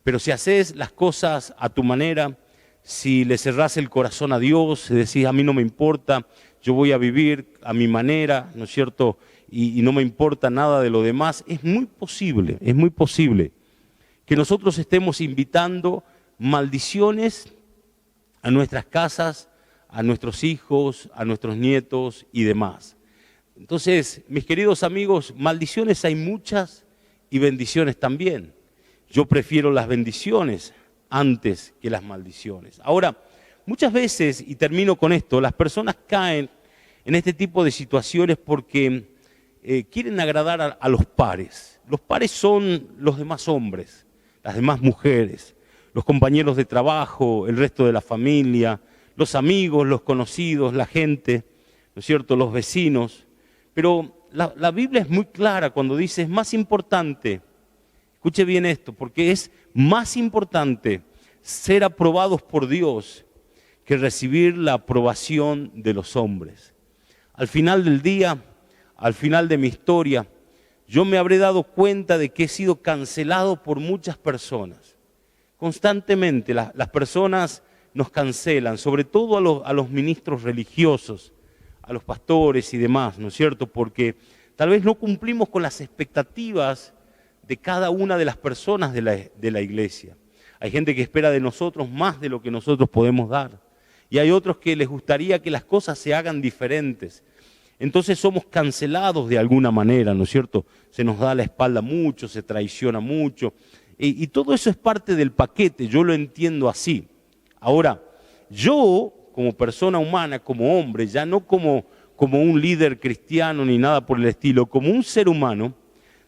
Pero si haces las cosas a tu manera, si le cerrás el corazón a Dios, si decís, a mí no me importa, yo voy a vivir a mi manera, ¿no es cierto? Y no me importa nada de lo demás, es muy posible que nosotros estemos invitando maldiciones a nuestras casas, a nuestros hijos, a nuestros nietos y demás. Entonces, mis queridos amigos, maldiciones hay muchas y bendiciones también. Yo prefiero las bendiciones antes que las maldiciones. Ahora, muchas veces, y termino con esto, las personas caen en este tipo de situaciones porque quieren agradar a los pares. Los pares son los demás hombres, las demás mujeres, los compañeros de trabajo, el resto de la familia, los amigos, los conocidos, la gente, ¿no es cierto?, los vecinos. Pero la Biblia es muy clara cuando dice, es más importante, escuche bien esto, porque es más importante ser aprobados por Dios que recibir la aprobación de los hombres. Al final del día, al final de mi historia, yo me habré dado cuenta de que he sido cancelado por muchas personas. Constantemente las personas nos cancelan, sobre todo a los ministros religiosos, a los pastores y demás, ¿no es cierto? Porque tal vez no cumplimos con las expectativas de cada una de las personas de la iglesia. Hay gente que espera de nosotros más de lo que nosotros podemos dar. Y hay otros que les gustaría que las cosas se hagan diferentes. Entonces somos cancelados de alguna manera, ¿no es cierto? Se nos da la espalda mucho, se traiciona mucho. Y todo eso es parte del paquete, yo lo entiendo así. Ahora, yo como persona humana, como hombre, ya no como un líder cristiano ni nada por el estilo, como un ser humano,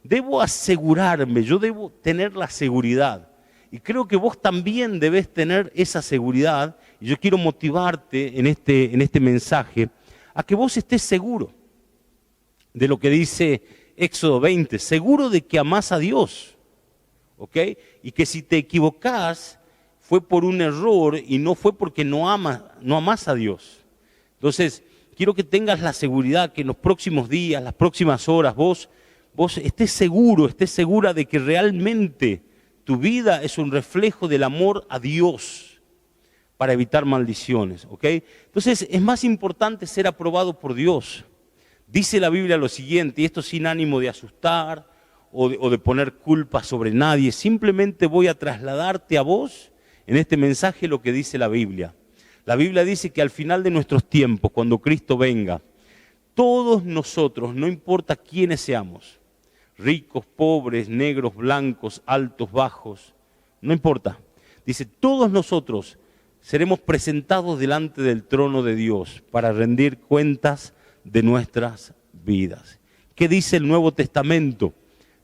debo asegurarme, yo debo tener la seguridad. Y creo que vos también debés tener esa seguridad. Y yo quiero motivarte en este mensaje a que vos estés seguro de lo que dice Éxodo 20, seguro de que amás a Dios, ¿ok? Y que si te equivocás fue por un error y no fue porque no amás a Dios. Entonces, quiero que tengas la seguridad que en los próximos días, las próximas horas, vos estés seguro, estés segura de que realmente tu vida es un reflejo del amor a Dios para evitar maldiciones, ¿ok? Entonces, es más importante ser aprobado por Dios. Dice la Biblia lo siguiente, y esto sin ánimo de asustar o de poner culpa sobre nadie, simplemente voy a trasladarte a vos en este mensaje lo que dice la Biblia. La Biblia dice que al final de nuestros tiempos, cuando Cristo venga, todos nosotros, no importa quiénes seamos, ricos, pobres, negros, blancos, altos, bajos, no importa. Dice, todos nosotros seremos presentados delante del trono de Dios para rendir cuentas de nuestras vidas. ¿Qué dice el Nuevo Testamento?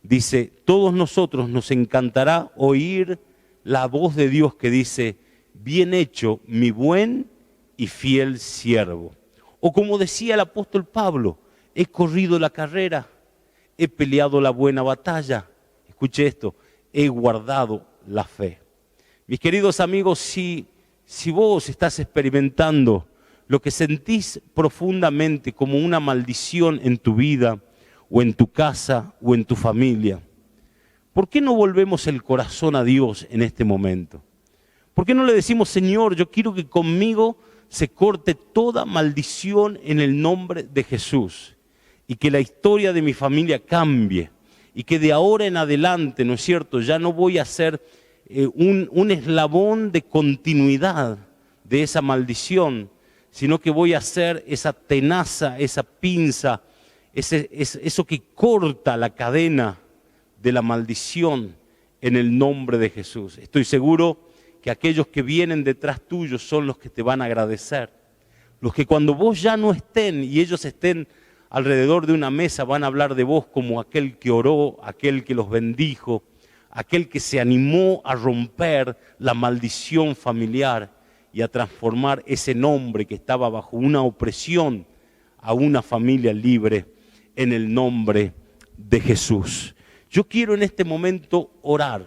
Dice, todos nosotros nos encantará oír la voz de Dios que dice, bien hecho, mi buen y fiel siervo. O como decía el apóstol Pablo, he corrido la carrera, he peleado la buena batalla. Escuche esto, he guardado la fe. Mis queridos amigos, si vos estás experimentando lo que sentís profundamente como una maldición en tu vida, o en tu casa, o en tu familia, ¿por qué no volvemos el corazón a Dios en este momento? ¿Por qué no le decimos, Señor, yo quiero que conmigo se corte toda maldición en el nombre de Jesús y que la historia de mi familia cambie y que de ahora en adelante, ¿no es cierto?, ya no voy a ser un eslabón de continuidad de esa maldición, sino que voy a ser esa tenaza, esa pinza, eso que corta la cadena de la maldición en el nombre de Jesús. Estoy seguro que aquellos que vienen detrás tuyo son los que te van a agradecer. Los que cuando vos ya no estén y ellos estén alrededor de una mesa van a hablar de vos como aquel que oró, aquel que los bendijo, aquel que se animó a romper la maldición familiar y a transformar ese nombre que estaba bajo una opresión a una familia libre en el nombre de Jesús. Yo quiero en este momento orar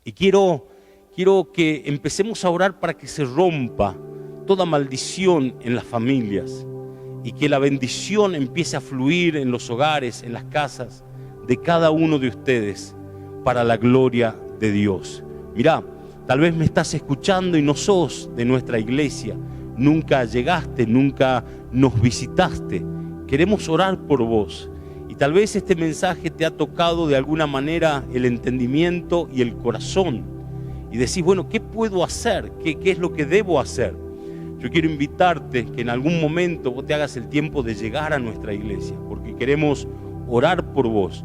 y quiero quiero que empecemos a orar para que se rompa toda maldición en las familias y que la bendición empiece a fluir en los hogares, en las casas de cada uno de ustedes para la gloria de Dios. Mirá, tal vez me estás escuchando y no sos de nuestra iglesia, nunca llegaste, nunca nos visitaste. Queremos orar por vos y tal vez este mensaje te ha tocado de alguna manera el entendimiento y el corazón y decís, bueno, ¿qué puedo hacer? ¿Qué es lo que debo hacer? Yo quiero invitarte que en algún momento vos te hagas el tiempo de llegar a nuestra iglesia, porque queremos orar por vos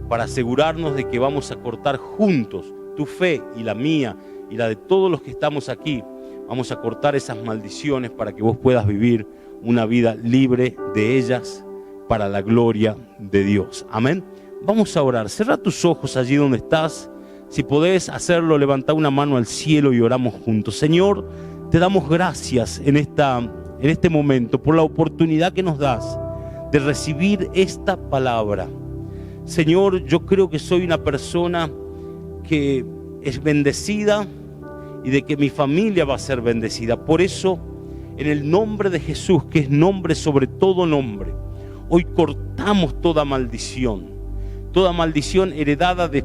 para asegurarnos de que vamos a cortar juntos tu fe y la mía y la de todos los que estamos aquí. Vamos a cortar esas maldiciones para que vos puedas vivir una vida libre de ellas para la gloria de Dios. Amén. Vamos a orar. Cerrá tus ojos allí donde estás. Si podés hacerlo, levantá una mano al cielo y oramos juntos. Señor, te damos gracias en este momento por la oportunidad que nos das de recibir esta palabra. Señor, yo creo que soy una persona que es bendecida y de que mi familia va a ser bendecida. Por eso, en el nombre de Jesús, que es nombre sobre todo nombre, hoy cortamos toda maldición heredada de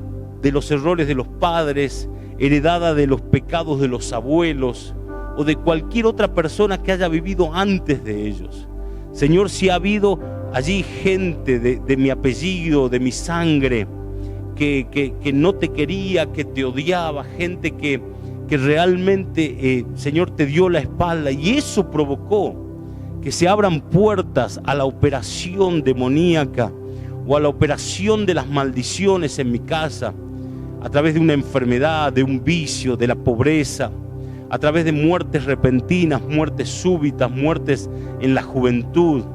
los errores de los padres, heredada de los pecados de los abuelos o de cualquier otra persona que haya vivido antes de ellos. Señor, si ha habido allí gente de mi apellido, de mi sangre, que no te quería, que te odiaba, gente que realmente, Señor, te dio la espalda, y eso provocó que se abran puertas a la operación demoníaca o a la operación de las maldiciones en mi casa, a través de una enfermedad, de un vicio, de la pobreza, a través de muertes repentinas, muertes súbitas, muertes en la juventud,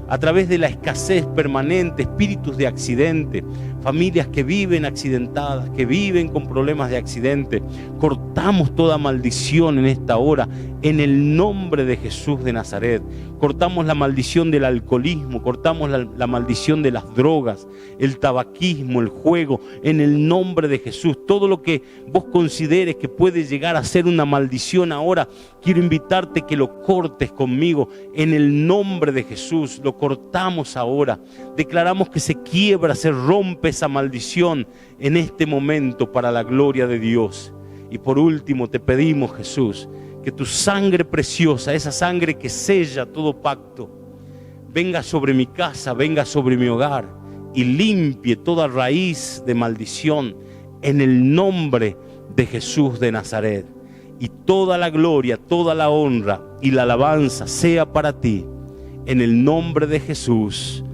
a través de la escasez permanente, espíritus de accidente, familias que viven accidentadas, que viven con problemas de accidente. Cortamos toda maldición en esta hora, en el nombre de Jesús de Nazaret. Cortamos la maldición del alcoholismo, cortamos la maldición de las drogas, el tabaquismo, el juego, en el nombre de Jesús. Todo lo que vos consideres que puede llegar a ser una maldición ahora, quiero invitarte que lo cortes conmigo en el nombre de Jesús. Lo cortamos ahora. Declaramos que se quiebra, se rompe esa maldición en este momento para la gloria de Dios. Y por último te pedimos, Jesús, que tu sangre preciosa, esa sangre que sella todo pacto, venga sobre mi casa, venga sobre mi hogar y limpie toda raíz de maldición en el nombre de Jesús de Nazaret. Y toda la gloria, toda la honra y la alabanza sea para ti, en el nombre de Jesús.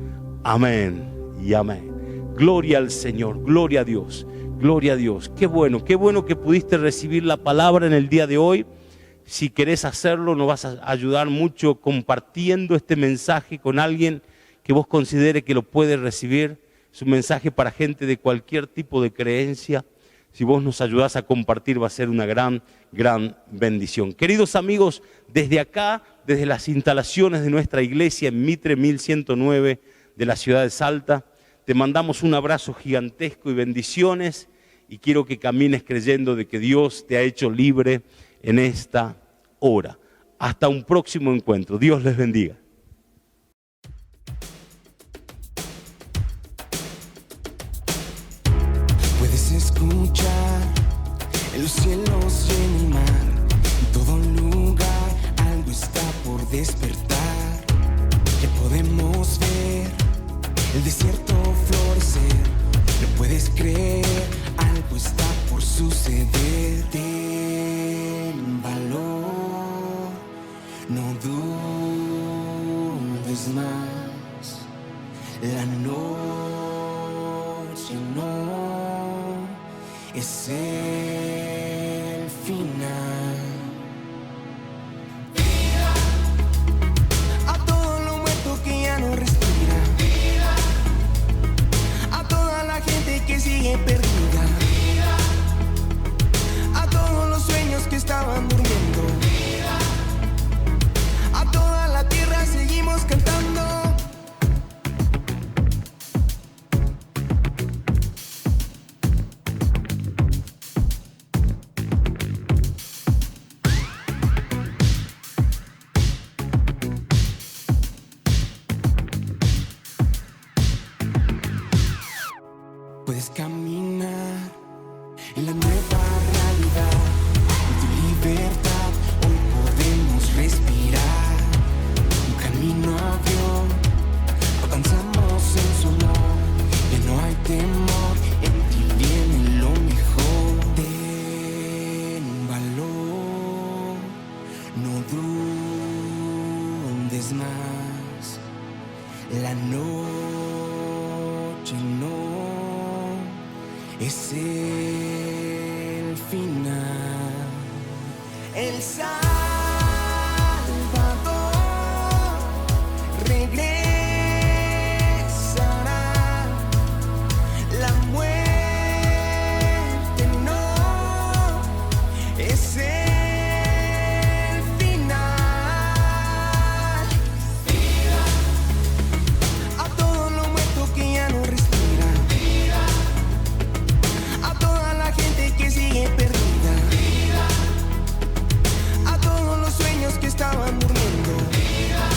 Amén y amén. Gloria al Señor, gloria a Dios, gloria a Dios. Qué bueno que pudiste recibir la palabra en el día de hoy. Si querés hacerlo, nos vas a ayudar mucho compartiendo este mensaje con alguien que vos considere que lo puede recibir. Es un mensaje para gente de cualquier tipo de creencia. Si vos nos ayudás a compartir, va a ser una gran bendición. Queridos amigos, desde acá, desde las instalaciones de nuestra iglesia en Mitre 1109 de la ciudad de Salta, te mandamos un abrazo gigantesco y bendiciones, y quiero que camines creyendo de que Dios te ha hecho libre en esta hora. Hasta un próximo encuentro. Dios les bendiga. Puedes escuchar en los cielos y en el mar, en todo lugar algo está por despertar. Ya podemos ver el desierto florecer, no puedes creer, algo está por suceder. Ten valor, no dudes más, la noche no es el final. Vida a todo lo muerto que ya no respira, vida a toda la gente que sigue perdida, vida a todos los sueños que estaban durmiendo, vida a toda la tierra seguimos cantando. dudes más, la noche no es el final. El Salvador regresará, la muerte no es el final. Vida a todo lo muerto que ya no respira. Vida a toda la gente que sigue perdida. Vida a todos los sueños que estaban durmiendo. Vida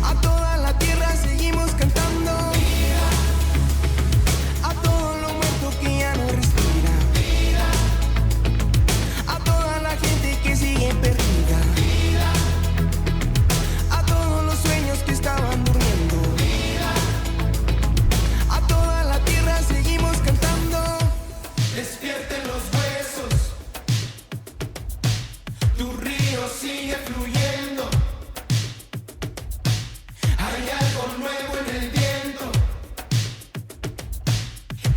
a toda la tierra seguimos cantando. Vida a todo lo muerto que ya no respira. Vida a toda la gente que sigue perdida. Vida a todos los sueños que estaban durmiendo. Vida a toda la tierra seguimos cantando. Despierten los huesos, tu río sigue fluyendo. Hay algo nuevo en el viento,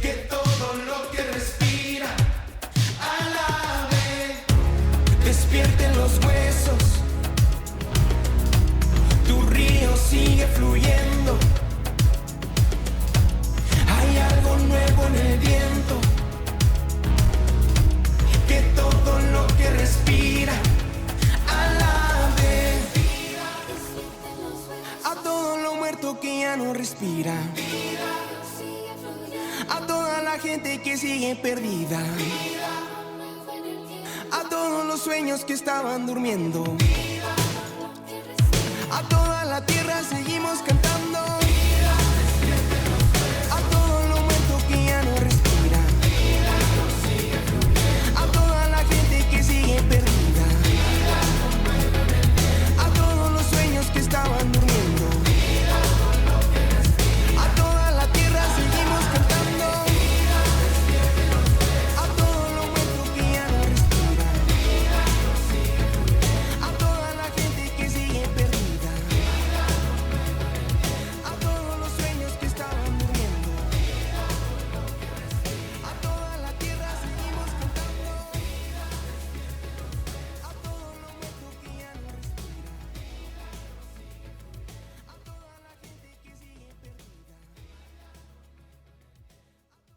que todo lo que respira alabe. Despierten los huesos, tu río sigue fluyendo. Hay algo nuevo en el viento, que todo lo que respira alabe. A todo lo muerto que ya no respira. A toda la gente que sigue perdida. A todos los sueños que estaban durmiendo. A toda la tierra seguimos cantando.